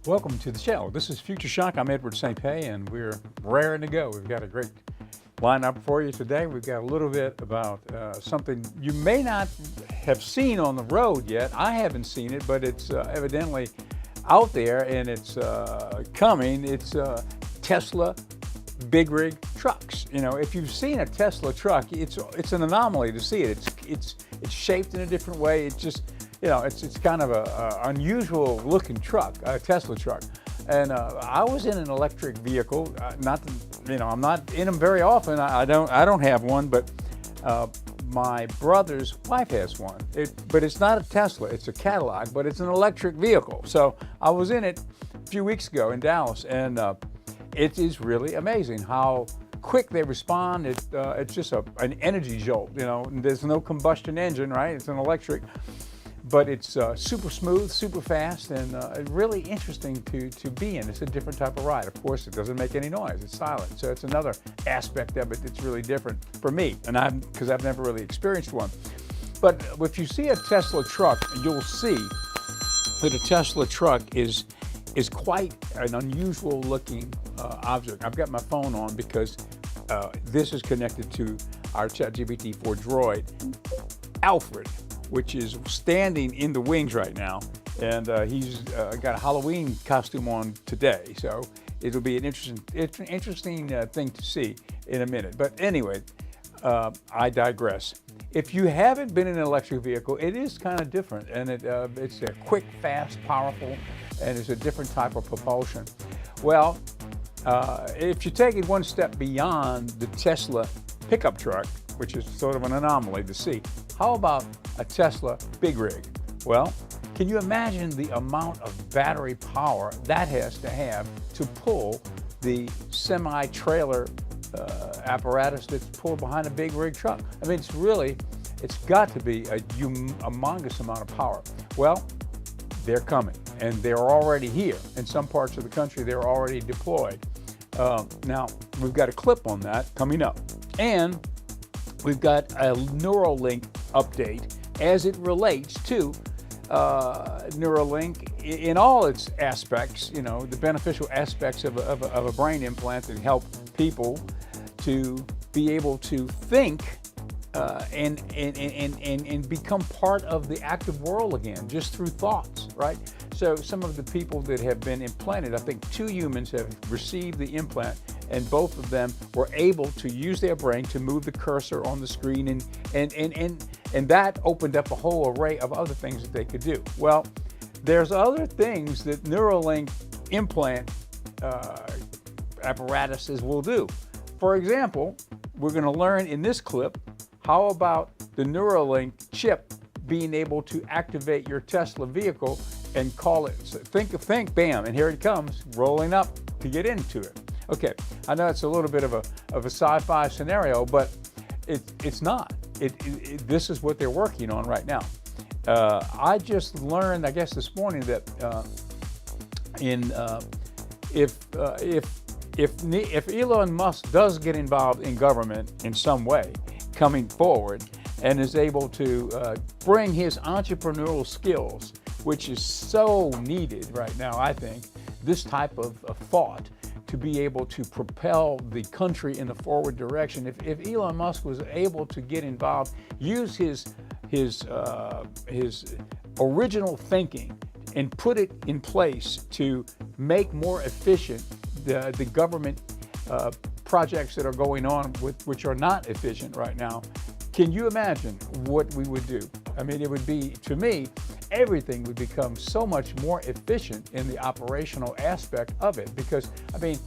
Welcome to the show. This is Future Shock. I'm Edward St. Pé, and we're raring to go. We've got a great lineup for you today. We've got a little bit about something you may not have seen on the road yet. I haven't seen it, but it's evidently out there, and it's coming. It's Tesla big rig trucks. You know, if you've seen a Tesla truck, it's an anomaly to see it. It's shaped in a different way. It just, you know, it's kind of a unusual looking truck, a Tesla truck. And I was in an electric vehicle. I'm not in them very often. I don't have one, but my brother's wife has one. But it's not a Tesla. It's a Cadillac, but it's an electric vehicle. So I was in it a few weeks ago in Dallas, and it is really amazing how quick they respond. It's just an energy jolt. You know, there's no combustion engine, right? It's an electric. But it's super smooth, super fast, and really interesting to be in. It's a different type of ride. Of course, it doesn't make any noise. It's silent. So it's another aspect of it that's really different for me, and because I've never really experienced one. But if you see a Tesla truck, you'll see that a Tesla truck is quite an unusual looking object. I've got my phone on because this is connected to our ChatGPT-4 droid, Alfred, which is standing in the wings right now, and he's got a Halloween costume on today, so it'll be an interesting thing to see in a minute. But anyway, I digress. If you haven't been in an electric vehicle, it is kind of different, and it's a quick, fast, powerful, and it's a different type of propulsion. Well, if you take it one step beyond the Tesla pickup truck, which is sort of an anomaly to see, how about a Tesla big rig? Well, can you imagine the amount of battery power that has to pull the semi-trailer apparatus that's pulled behind a big rig truck? I mean, it's got to be a humongous amount of power. Well, they're coming, and they're already here. In some parts of the country, they're already deployed. Now, we've got a clip on that coming up. And we've got a Neuralink update as it relates to Neuralink in all its aspects, you know, the beneficial aspects of a brain implant that help people to be able to think and become part of the active world again, just through thoughts, right? So some of the people that have been implanted, I think 2 humans have received the implant, and both of them were able to use their brain to move the cursor on the screen, and that opened up a whole array of other things that they could do. Well, there's other things that Neuralink implant apparatuses will do. For example, we're going to learn in this clip how about the Neuralink chip being able to activate your Tesla vehicle and call it, so think, bam, and here it comes, rolling up to get into it. Okay, I know it's a little bit of a sci-fi scenario, but it's not. This is what they're working on right now. I just learned, I guess this morning, that if Elon Musk does get involved in government in some way coming forward and is able to bring his entrepreneurial skills, which is so needed right now, I think, this type of thought to be able to propel the country in the forward direction. If Elon Musk was able to get involved, use his original thinking and put it in place to make more efficient the government projects that are going on which are not efficient right now, can you imagine what we would do? I mean, it would be, to me, everything would become so much more efficient in the operational aspect of it, because, I mean,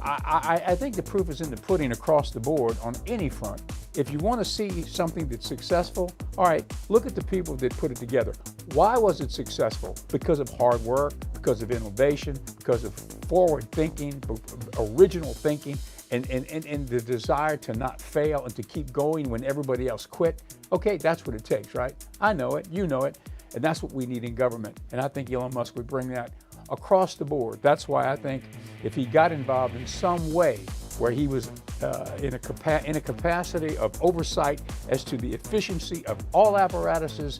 I think the proof is in the pudding across the board on any front. If you want to see something that's successful, all right, look at the people that put it together. Why was it successful? Because of hard work, because of innovation, because of forward thinking, original thinking, and the desire to not fail and to keep going when everybody else quit. Okay, that's what it takes, right? I know it, you know it, and that's what we need in government. And I think Elon Musk would bring that across the board. That's why I think if he got involved in some way where he was in a capacity of oversight as to the efficiency of all apparatuses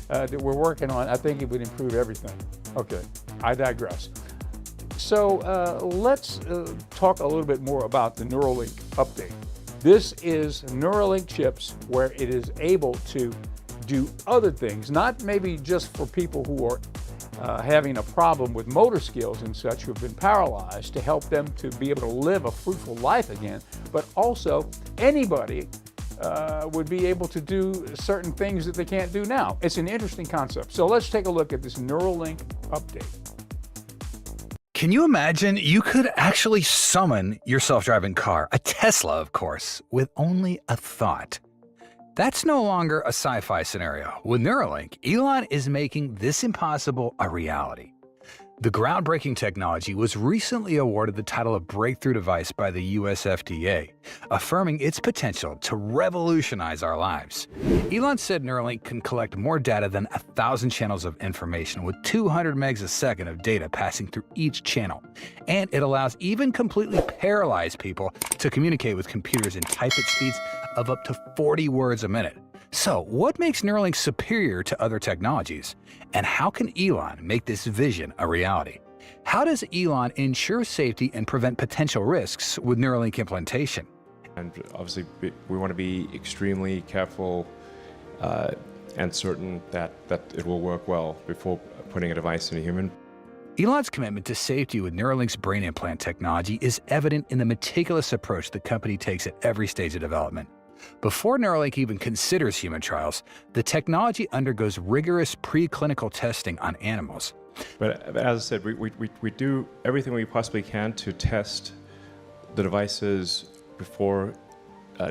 that we're working on, I think it would improve everything. Okay, I digress. Let's talk a little bit more about the Neuralink update. This is Neuralink chips where it is able to do other things, not maybe just for people who are having a problem with motor skills and such, who have been paralyzed, to help them to be able to live a fruitful life again, but also anybody would be able to do certain things that they can't do now. It's an interesting concept. So let's take a look at this Neuralink update. Can you imagine you could actually summon your self-driving car, a Tesla of course, with only a thought? That's no longer a sci-fi scenario. With Neuralink, Elon is making this impossible a reality. The groundbreaking technology was recently awarded the title of Breakthrough Device by the US FDA, affirming its potential to revolutionize our lives. Elon said Neuralink can collect more data than 1,000 channels of information with 200 megs a second of data passing through each channel. And it allows even completely paralyzed people to communicate with computers and type at speeds of up to 40 words a minute. So, what makes Neuralink superior to other technologies? And how can Elon make this vision a reality? How does Elon ensure safety and prevent potential risks with Neuralink implantation? And obviously, we want to be extremely careful and certain that it will work well before putting a device in a human. Elon's commitment to safety with Neuralink's brain implant technology is evident in the meticulous approach the company takes at every stage of development. Before Neuralink even considers human trials, the technology undergoes rigorous preclinical testing on animals. But as I said, we do everything we possibly can to test the devices before,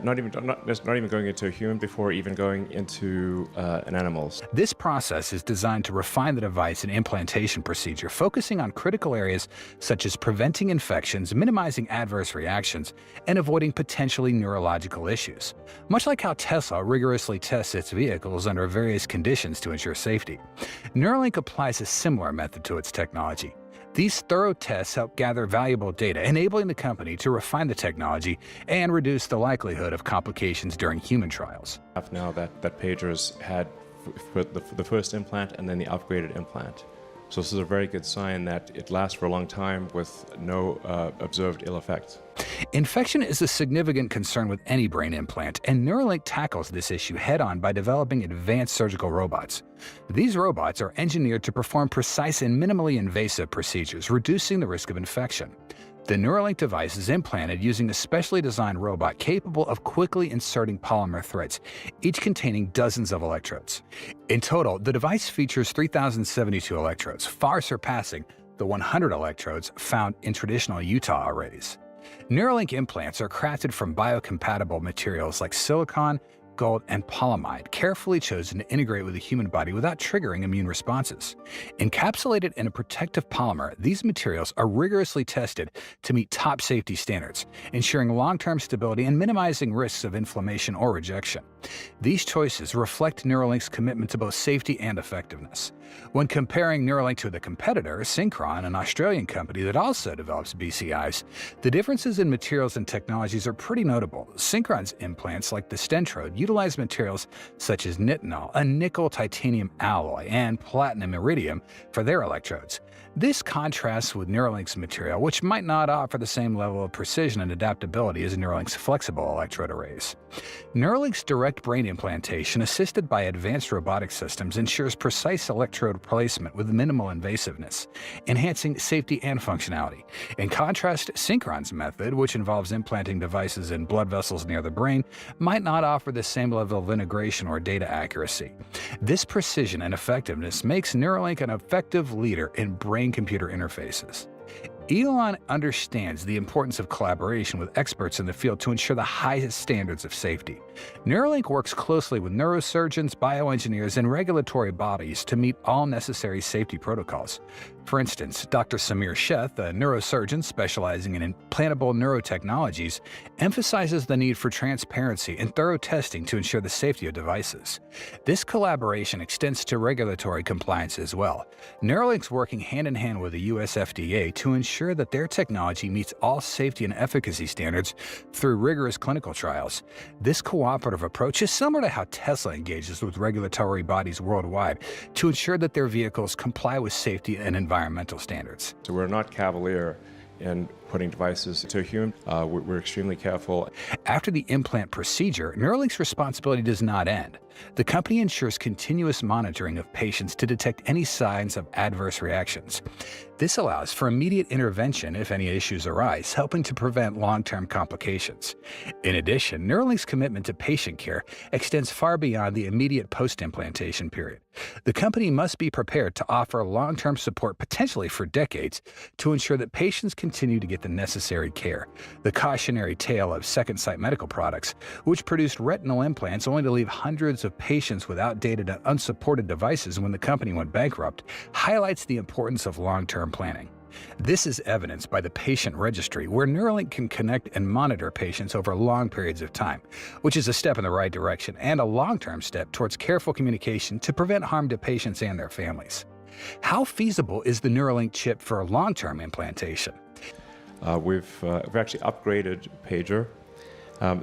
not even going into a human, before even going into an animal's. This process is designed to refine the device and implantation procedure, focusing on critical areas such as preventing infections, minimizing adverse reactions, and avoiding potentially neurological issues. Much like how Tesla rigorously tests its vehicles under various conditions to ensure safety, Neuralink applies a similar method to its technology. These thorough tests help gather valuable data, enabling the company to refine the technology and reduce the likelihood of complications during human trials. Now that pagers had the first implant and then the upgraded implant. So this is a very good sign that it lasts for a long time with no observed ill effects. Infection is a significant concern with any brain implant, and Neuralink tackles this issue head-on by developing advanced surgical robots. These robots are engineered to perform precise and minimally invasive procedures, reducing the risk of infection. The Neuralink device is implanted using a specially designed robot capable of quickly inserting polymer threads, each containing dozens of electrodes. In total, the device features 3,072 electrodes, far surpassing the 100 electrodes found in traditional Utah arrays. Neuralink implants are crafted from biocompatible materials like silicon, gold, and polyamide, carefully chosen to integrate with the human body without triggering immune responses. Encapsulated in a protective polymer, these materials are rigorously tested to meet top safety standards, ensuring long-term stability and minimizing risks of inflammation or rejection. These choices reflect Neuralink's commitment to both safety and effectiveness. When comparing Neuralink to the competitor, Synchron, an Australian company that also develops BCIs, the differences in materials and technologies are pretty notable. Synchron's implants, like the Stentrode, utilize materials such as nitinol, a nickel-titanium alloy, and platinum iridium for their electrodes. This contrasts with Neuralink's material, which might not offer the same level of precision and adaptability as Neuralink's flexible electrode arrays. Neuralink's direct brain implantation, assisted by advanced robotic systems, ensures precise electrode placement with minimal invasiveness, enhancing safety and functionality. In contrast, Synchron's method, which involves implanting devices in blood vessels near the brain, might not offer the same level of integration or data accuracy. This precision and effectiveness makes Neuralink an effective leader in brain-computer interfaces. Elon understands the importance of collaboration with experts in the field to ensure the highest standards of safety. Neuralink works closely with neurosurgeons, bioengineers, and regulatory bodies to meet all necessary safety protocols. For instance, Dr. Samir Sheth, a neurosurgeon specializing in implantable neurotechnologies, emphasizes the need for transparency and thorough testing to ensure the safety of devices. This collaboration extends to regulatory compliance as well. Neuralink's working hand-in-hand with the US FDA to ensure that their technology meets all safety and efficacy standards through rigorous clinical trials. This cooperation cooperative approach is similar to how Tesla engages with regulatory bodies worldwide to ensure that their vehicles comply with safety and environmental standards. So we're not cavalier in putting devices to a human. We're extremely careful. After the implant procedure, Neuralink's responsibility does not end. The company ensures continuous monitoring of patients to detect any signs of adverse reactions. This allows for immediate intervention if any issues arise, helping to prevent long-term complications. In addition, Neuralink's commitment to patient care extends far beyond the immediate post-implantation period. The company must be prepared to offer long-term support potentially for decades to ensure that patients continue to get the necessary care. The cautionary tale of Second Sight Medical Products, which produced retinal implants only to leave hundreds of patients with outdated and unsupported devices when the company went bankrupt, highlights the importance of long-term planning. This is evidenced by the patient registry, where Neuralink can connect and monitor patients over long periods of time, which is a step in the right direction and a long-term step towards careful communication to prevent harm to patients and their families. How feasible is the Neuralink chip for long-term implantation? We've actually upgraded Pager.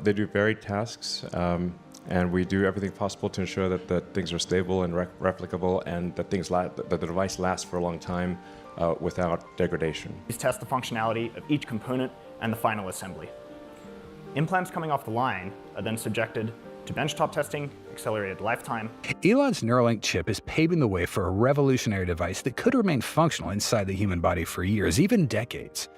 They do varied tasks, and we do everything possible to ensure that things are stable and replicable, and that that the device lasts for a long time without degradation. These test the functionality of each component and the final assembly. Implants coming off the line are then subjected to benchtop testing, accelerated lifetime. Elon's Neuralink chip is paving the way for a revolutionary device that could remain functional inside the human body for years, even decades.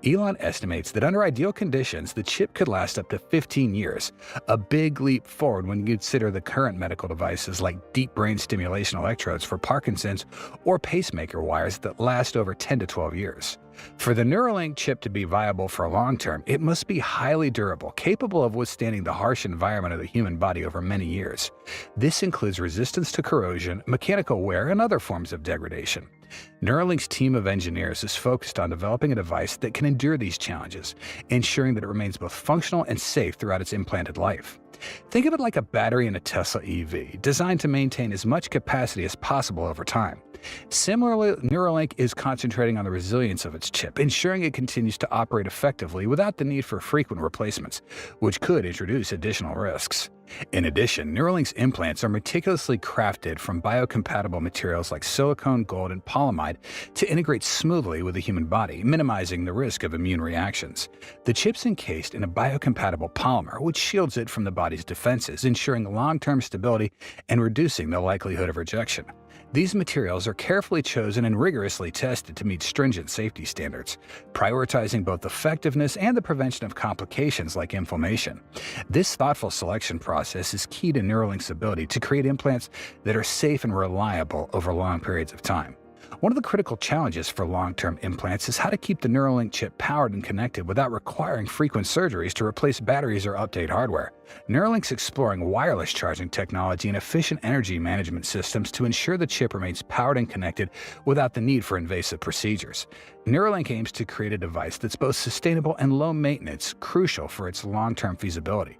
Elon estimates that under ideal conditions, the chip could last up to 15 years, a big leap forward when you consider the current medical devices like deep brain stimulation electrodes for Parkinson's or pacemaker wires that last over 10 to 12 years. For the Neuralink chip to be viable for long term, it must be highly durable, capable of withstanding the harsh environment of the human body over many years. This includes resistance to corrosion, mechanical wear, and other forms of degradation. Neuralink's team of engineers is focused on developing a device that can endure these challenges, ensuring that it remains both functional and safe throughout its implanted life. Think of it like a battery in a Tesla EV, designed to maintain as much capacity as possible over time. Similarly, Neuralink is concentrating on the resilience of its chip, ensuring it continues to operate effectively without the need for frequent replacements, which could introduce additional risks. In addition, Neuralink's implants are meticulously crafted from biocompatible materials like silicone, gold, and polyamide to integrate smoothly with the human body, minimizing the risk of immune reactions. The chip's encased in a biocompatible polymer, which shields it from the body's defenses, ensuring long-term stability and reducing the likelihood of rejection. These materials are carefully chosen and rigorously tested to meet stringent safety standards, prioritizing both effectiveness and the prevention of complications like inflammation. This thoughtful selection process is key to Neuralink's ability to create implants that are safe and reliable over long periods of time. One of the critical challenges for long-term implants is how to keep the Neuralink chip powered and connected without requiring frequent surgeries to replace batteries or update hardware. Neuralink's exploring wireless charging technology and efficient energy management systems to ensure the chip remains powered and connected without the need for invasive procedures. Neuralink aims to create a device that's both sustainable and low maintenance, crucial for its long-term feasibility.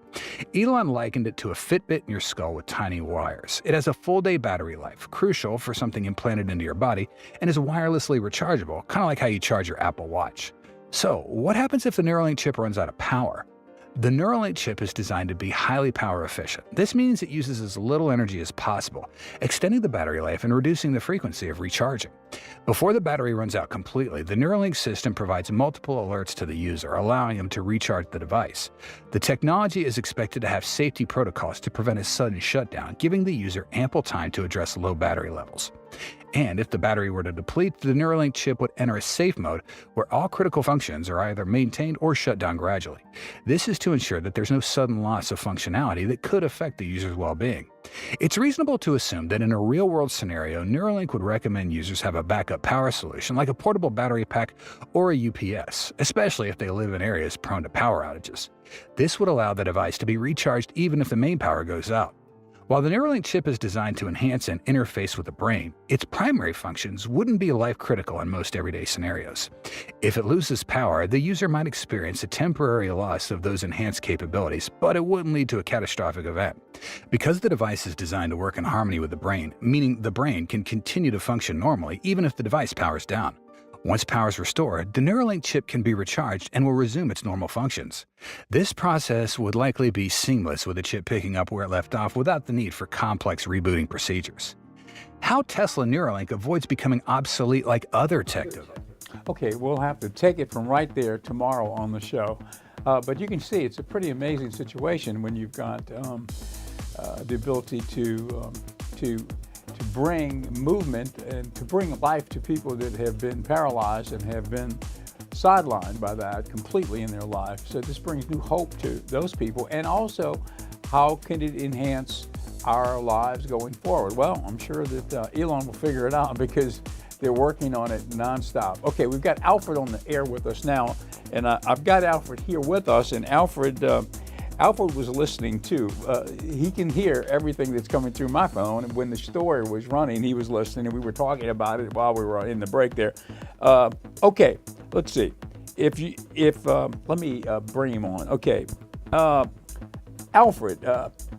Elon likened it to a Fitbit in your skull with tiny wires. It has a full-day battery life, crucial for something implanted into your body, and is wirelessly rechargeable, kind of like how you charge your Apple Watch. So, what happens if the Neuralink chip runs out of power? The Neuralink chip is designed to be highly power efficient. This means it uses as little energy as possible, extending the battery life and reducing the frequency of recharging. Before the battery runs out completely, the Neuralink system provides multiple alerts to the user, allowing them to recharge the device. The technology is expected to have safety protocols to prevent a sudden shutdown, giving the user ample time to address low battery levels. And if the battery were to deplete, the Neuralink chip would enter a safe mode where all critical functions are either maintained or shut down gradually. This is to ensure that there's no sudden loss of functionality that could affect the user's well-being. It's reasonable to assume that in a real-world scenario, Neuralink would recommend users have a backup power solution like a portable battery pack or a UPS, especially if they live in areas prone to power outages. This would allow the device to be recharged even if the main power goes out. While the Neuralink chip is designed to enhance and interface with the brain, its primary functions wouldn't be life-critical in most everyday scenarios. If it loses power, the user might experience a temporary loss of those enhanced capabilities, but it wouldn't lead to a catastrophic event. Because the device is designed to work in harmony with the brain, meaning the brain can continue to function normally even if the device powers down. Once power is restored, the Neuralink chip can be recharged and will resume its normal functions. This process would likely be seamless, with the chip picking up where it left off without the need for complex rebooting procedures. How Tesla Neuralink avoids becoming obsolete like other tech devices. Okay, we'll have to take it from right there tomorrow on the show. But you can see it's a pretty amazing situation when you've got the ability to bring movement and to bring life to people that have been paralyzed and have been sidelined by that completely in their life. So this brings new hope to those people. And also, how can it enhance our lives going forward? Well, I'm sure that Elon will figure it out because they're working on it nonstop. Okay, we've got Alfred on the air with us now, and I've got Alfred here with us, and Alfred was listening too. He can hear everything that's coming through my phone, and when the story was running, he was listening, and we were talking about it while we were in the break there. Okay, let's see. Let me bring him on. Okay, Alfred,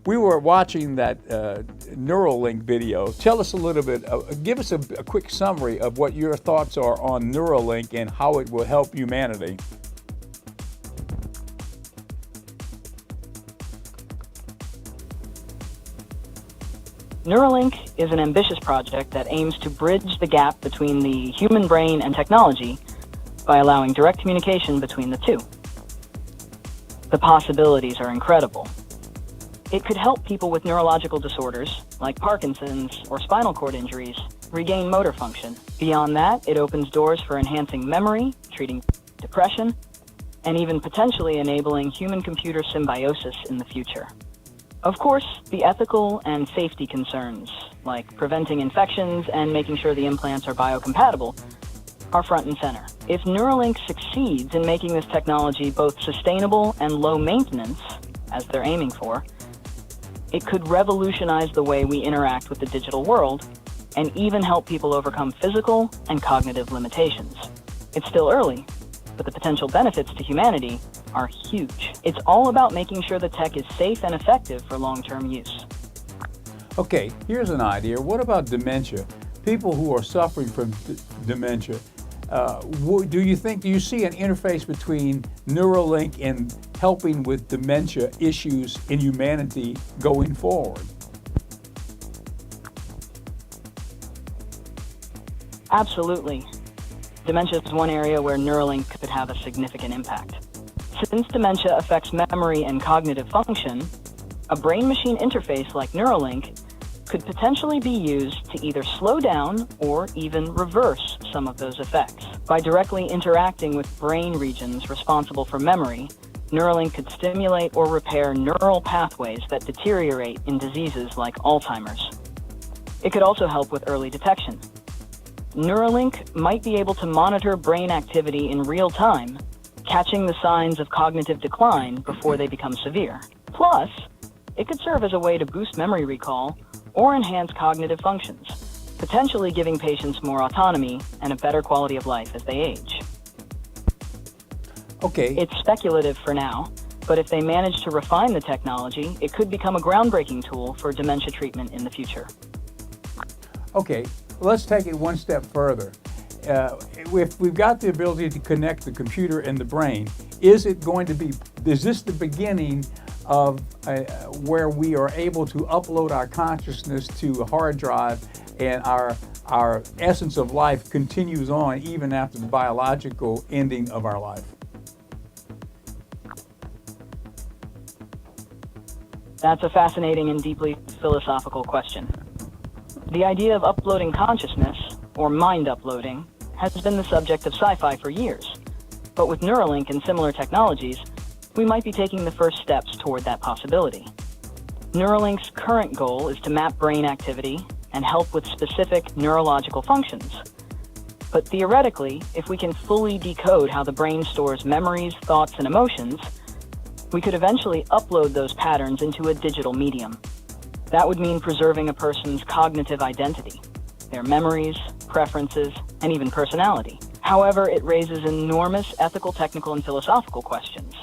we were watching that Neuralink video. Tell us a little bit, give us a quick summary of what your thoughts are on Neuralink and how it will help humanity. Neuralink is an ambitious project that aims to bridge the gap between the human brain and technology by allowing direct communication between the two. The possibilities are incredible. It could help people with neurological disorders, like Parkinson's or spinal cord injuries, regain motor function. Beyond that, it opens doors for enhancing memory, treating depression, and even potentially enabling human-computer symbiosis in the future. Of course, the ethical and safety concerns, like preventing infections and making sure the implants are biocompatible, are front and center. If Neuralink succeeds in making this technology both sustainable and low maintenance, as they're aiming for, it could revolutionize the way we interact with the digital world and even help people overcome physical and cognitive limitations. It's still early, but the potential benefits to humanity are huge. It's all about making sure the tech is safe and effective for long-term use. Okay, here's an idea. What about dementia? People who are suffering from dementia, do you see an interface between Neuralink and helping with dementia issues in humanity going forward? Absolutely. Dementia is one area where Neuralink could have a significant impact. Since dementia affects memory and cognitive function, a brain-machine interface like Neuralink could potentially be used to either slow down or even reverse some of those effects. By directly interacting with brain regions responsible for memory, Neuralink could stimulate or repair neural pathways that deteriorate in diseases like Alzheimer's. It could also help with early detection. Neuralink might be able to monitor brain activity in real time, catching the signs of cognitive decline before they become severe. Plus, it could serve as a way to boost memory recall or enhance cognitive functions, potentially giving patients more autonomy and a better quality of life as they age. Okay. It's speculative for now, but if they manage to refine the technology, it could become a groundbreaking tool for dementia treatment in the future. Okay, let's take it one step further. If we've got the ability to connect the computer and the brain, is this the beginning of where we are able to upload our consciousness to a hard drive and our essence of life continues on even after the biological ending of our life? That's a fascinating and deeply philosophical question. The idea of uploading consciousness, or mind uploading, has been the subject of sci-fi for years. But with Neuralink and similar technologies, we might be taking the first steps toward that possibility. Neuralink's current goal is to map brain activity and help with specific neurological functions. But theoretically, if we can fully decode how the brain stores memories, thoughts, and emotions, we could eventually upload those patterns into a digital medium. That would mean preserving a person's cognitive identity, their memories, preferences, and even personality. However, it raises enormous ethical, technical, and philosophical questions.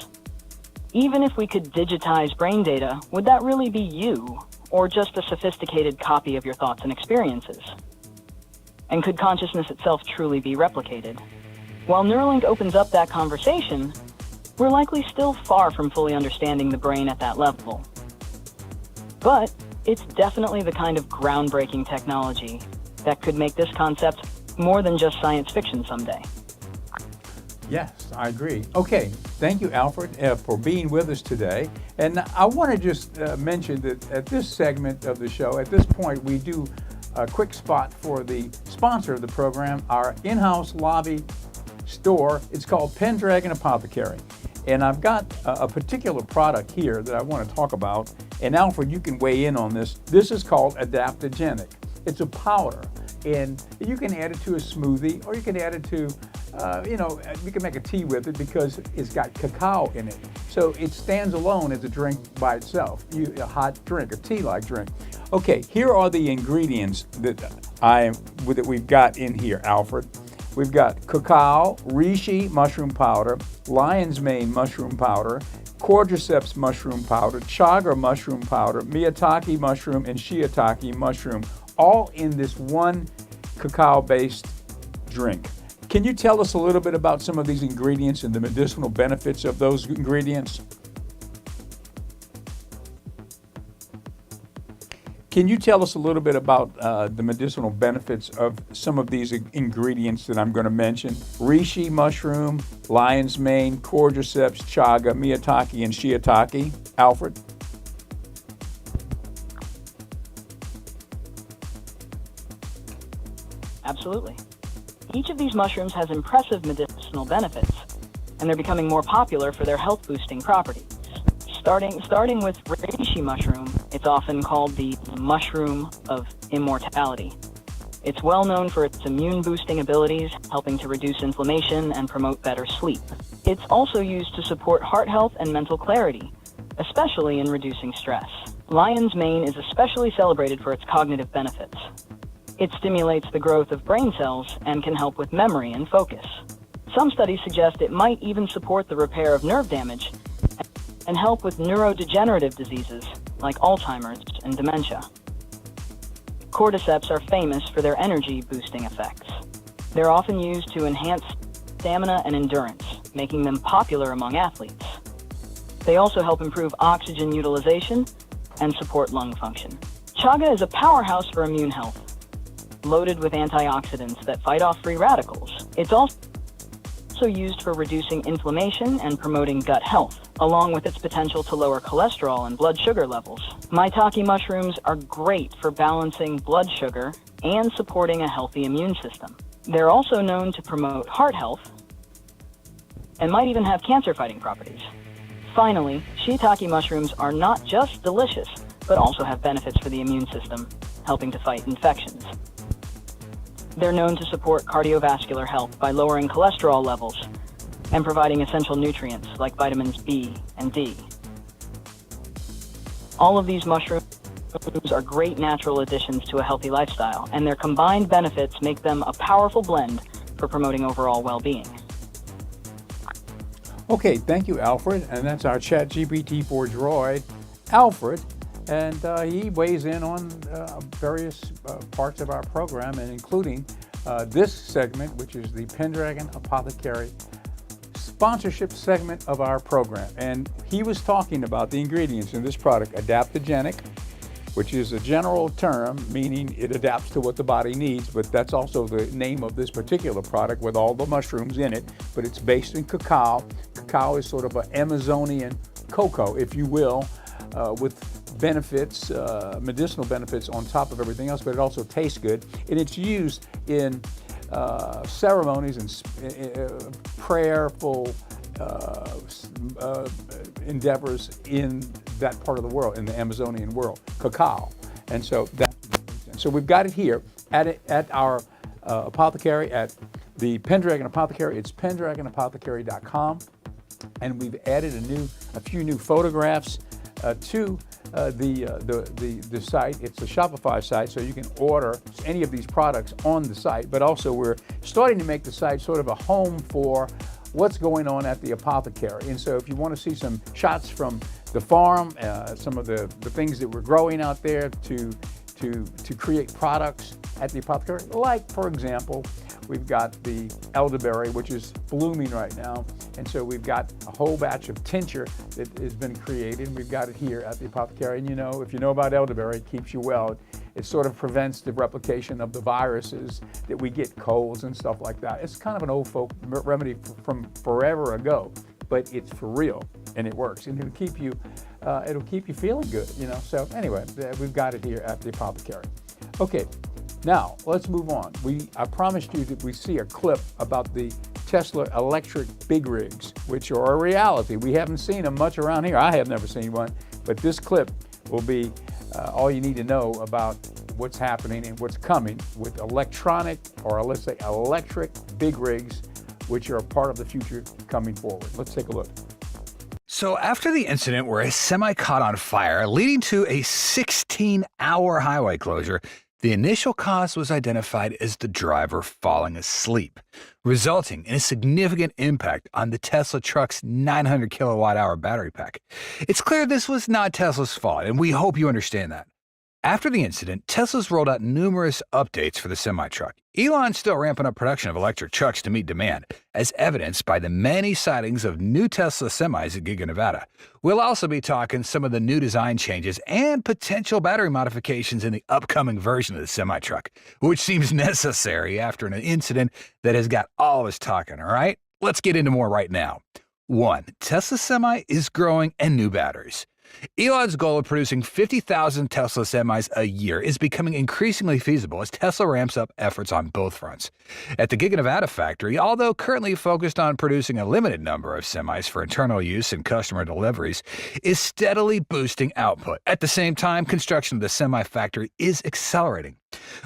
Even if we could digitize brain data, would that really be you, or just a sophisticated copy of your thoughts and experiences? And could consciousness itself truly be replicated? While Neuralink opens up that conversation, we're likely still far from fully understanding the brain at that level. But it's definitely the kind of groundbreaking technology that could make this concept more than just science fiction someday. Yes, I agree. Okay, thank you, Alfred, for being with us today. And I want to just mention that at this segment of the show, at this point, we do a quick spot for the sponsor of the program, our in-house lobby store. It's called Pendragon Apothecary. And I've got a particular product here that I want to talk about. And Alfred, you can weigh in on this. This is called Adaptogenic. It's a powder. And you can add it to a smoothie, or you can add it to, you can make a tea with it because it's got cacao in it. So it stands alone as a drink by itself, a hot drink, a tea-like drink. Okay, here are the ingredients that we've got in here, Alfred. We've got cacao, reishi mushroom powder, lion's mane mushroom powder, cordyceps mushroom powder, chaga mushroom powder, miyatake mushroom, and shiitake mushroom, all in this one cacao-based drink. Can you tell us a little bit about some of these ingredients and the medicinal benefits of those ingredients? Can you tell us a little bit about the medicinal benefits of some of these ingredients that I'm going to mention? Reishi mushroom, lion's mane, cordyceps, chaga, miyatake, and shiitake. Alfred? Absolutely. Each of these mushrooms has impressive medicinal benefits, and they're becoming more popular for their health-boosting properties. Starting with reishi mushroom, it's often called the mushroom of immortality. It's well known for its immune-boosting abilities, helping to reduce inflammation and promote better sleep. It's also used to support heart health and mental clarity, especially in reducing stress. Lion's mane is especially celebrated for its cognitive benefits. It stimulates the growth of brain cells and can help with memory and focus. Some studies suggest it might even support the repair of nerve damage and help with neurodegenerative diseases like Alzheimer's and dementia. Cordyceps are famous for their energy-boosting effects. They're often used to enhance stamina and endurance, making them popular among athletes. They also help improve oxygen utilization and support lung function. Chaga is a powerhouse for immune health, loaded with antioxidants that fight off free radicals. It's also used for reducing inflammation and promoting gut health, along with its potential to lower cholesterol and blood sugar levels. Maitake mushrooms are great for balancing blood sugar and supporting a healthy immune system. They're also known to promote heart health and might even have cancer-fighting properties. Finally, shiitake mushrooms are not just delicious, but also have benefits for the immune system, helping to fight infections. They're known to support cardiovascular health by lowering cholesterol levels and providing essential nutrients like vitamins B and D. All of these mushrooms are great natural additions to a healthy lifestyle, and their combined benefits make them a powerful blend for promoting overall well-being. Okay, thank you, Alfred. And that's our ChatGPT-4 droid, Alfred. And he weighs in on various parts of our program, and including this segment, which is the Pendragon Apothecary sponsorship segment of our program. And he was talking about the ingredients in this product, adaptogenic, which is a general term meaning it adapts to what the body needs, but that's also the name of this particular product with all the mushrooms in it, but it's based in cacao. Cacao is sort of an Amazonian cocoa, if you will, with benefits, medicinal benefits on top of everything else, but it also tastes good. And it's used in ceremonies and prayerful endeavors in that part of the world, in the Amazonian world, cacao. And so we've got it here at our apothecary, at the Pendragon Apothecary. It's pendragonapothecary.com, and we've added a few new photographs to the site. It's a Shopify site, so you can order any of these products on the site, but also we're starting to make the site sort of a home for what's going on at the apothecary. And so if you want to see some shots from the farm, some of the things that we're growing out there to create products at the apothecary, like, for example, we've got the elderberry, which is blooming right now. And so we've got a whole batch of tincture that has been created. We've got it here at the apothecary. And you know, if you know about elderberry, it keeps you well. It sort of prevents the replication of the viruses that we get, colds and stuff like that. It's kind of an old folk remedy from forever ago, but it's for real and it works. And it'll keep you feeling good, you know. So anyway, we've got it here at the apothecary. Okay, now let's move on. I promised you that we see a clip about the Tesla electric big rigs, which are a reality. We haven't seen them much around here. I have never seen one, but this clip will be all you need to know about what's happening and what's coming with electronic, or let's say electric big rigs, which are a part of the future coming forward. Let's take a look. So after the incident where a semi caught on fire, leading to a 16-hour highway closure, the initial cause was identified as the driver falling asleep, resulting in a significant impact on the Tesla truck's 900 kilowatt-hour battery pack. It's clear this was not Tesla's fault, and we hope you understand that. After the incident, Tesla's rolled out numerous updates for the semi-truck. Elon's still ramping up production of electric trucks to meet demand, as evidenced by the many sightings of new Tesla semis at Giga Nevada. We'll also be talking some of the new design changes and potential battery modifications in the upcoming version of the semi-truck, which seems necessary after an incident that has got all of us talking, all right? Let's get into more right now. 1. Tesla Semi is growing and new batteries. Elon's goal of producing 50,000 Tesla semis a year is becoming increasingly feasible as Tesla ramps up efforts on both fronts. At the Giga Nevada factory, although currently focused on producing a limited number of semis for internal use and customer deliveries, is steadily boosting output. At the same time, construction of the semi factory is accelerating,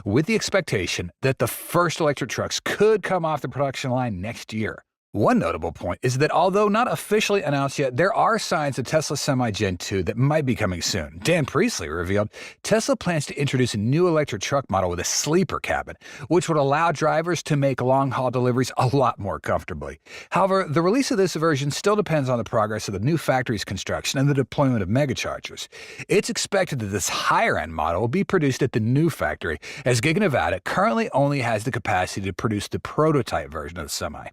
with the expectation that the first electric trucks could come off the production line next year. One notable point is that although not officially announced yet, there are signs of Tesla Semi Gen 2 that might be coming soon. Dan Priestley revealed Tesla plans to introduce a new electric truck model with a sleeper cabin, which would allow drivers to make long-haul deliveries a lot more comfortably. However, the release of this version still depends on the progress of the new factory's construction and the deployment of megachargers. It's expected that this higher-end model will be produced at the new factory, as Giga Nevada currently only has the capacity to produce the prototype version of the Semi.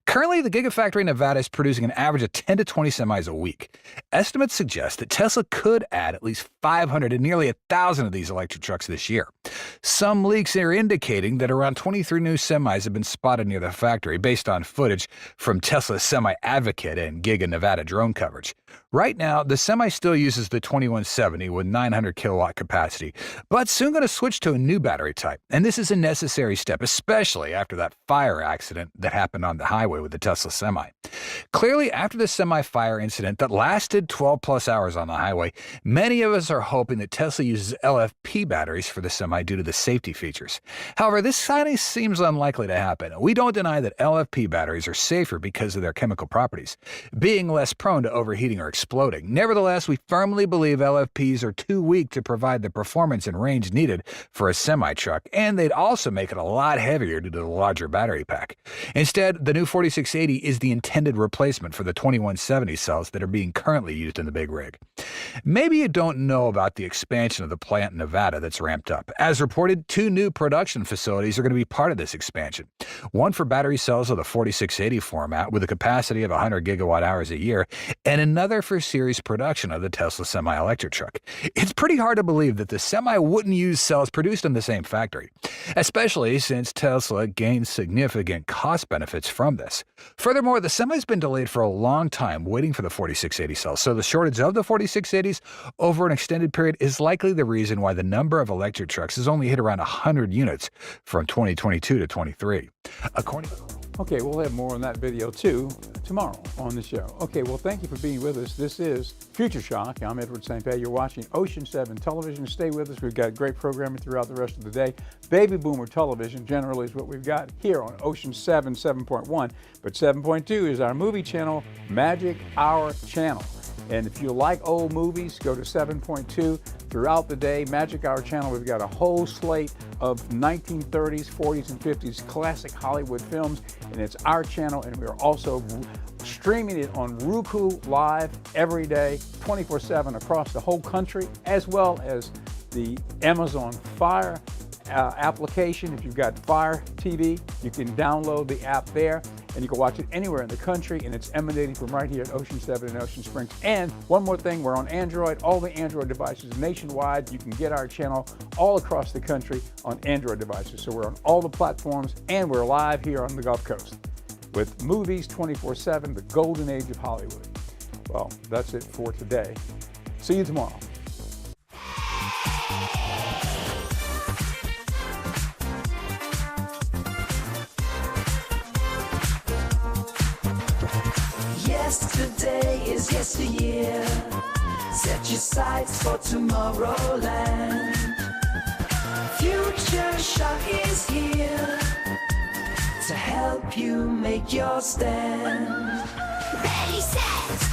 Currently, the Gigafactory in Nevada is producing an average of 10 to 20 semis a week. Estimates suggest that Tesla could add at least 500 to nearly 1,000 of these electric trucks this year. Some leaks are indicating that around 23 new semis have been spotted near the factory based on footage from Tesla's Semi Advocate and Giga Nevada drone coverage. Right now, the Semi still uses the 2170 with 900 kilowatt capacity, but soon going to switch to a new battery type. And this is a necessary step, especially after that fire accident that happened on the highway with the Tesla Semi. Clearly, after the Semi-fire incident that lasted 12 plus hours on the highway, many of us are hoping that Tesla uses LFP batteries for the Semi due to the safety features. However, this seems unlikely to happen. We don't deny that LFP batteries are safer because of their chemical properties, being less prone to overheating or exploding. Nevertheless, we firmly believe LFPs are too weak to provide the performance and range needed for a semi-truck, and they'd also make it a lot heavier due to the larger battery pack. Instead, the new 4680 is the intended replacement for the 2170 cells that are being currently used in the big rig. Maybe you don't know about the expansion of the plant in Nevada that's ramped up. As reported, 2 new production facilities are going to be part of this expansion. One for battery cells of the 4680 format with a capacity of 100 gigawatt hours a year, and another for series production of the Tesla semi-electric truck. It's pretty hard to believe that the Semi wouldn't use cells produced in the same factory, especially since Tesla gains significant cost benefits from this. Furthermore, the Semi's been delayed for a long time waiting for the 4680 cells, so the shortage of the 4680s over an extended period is likely the reason why the number of electric trucks has only hit around 100 units from 2022 to 23. Okay, we'll have more on that video too tomorrow on the show. Okay, well, thank you for being with us. This is Future Shock. I'm Edward St. Pé. You're watching Ocean 7 Television. Stay with us. We've got great programming throughout the rest of the day. Baby Boomer Television generally is what we've got here on Ocean 7 7.1, but 7.2 is our movie channel, Magic Hour Channel. And if you like old movies, go to 7.2 throughout the day. Magic Hour Channel, we've got a whole slate of 1930s, 40s, and 50s classic Hollywood films, and it's our channel, and we're also streaming it on Roku Live every day, 24/7 across the whole country, as well as the Amazon Fire application. If you've got Fire TV, you can download the app there, and you can watch it anywhere in the country, and it's emanating from right here at Ocean 7 in Ocean Springs. And one more thing, we're on Android, all the Android devices nationwide. You can get our channel all across the country on Android devices. So we're on all the platforms, and we're live here on the Gulf Coast with movies 24/7, the golden age of Hollywood. Well, that's it for today. See you tomorrow. Yesterday is yesteryear. Set your sights for Tomorrowland. Future Shock is here to help you make your stand. Ready, set,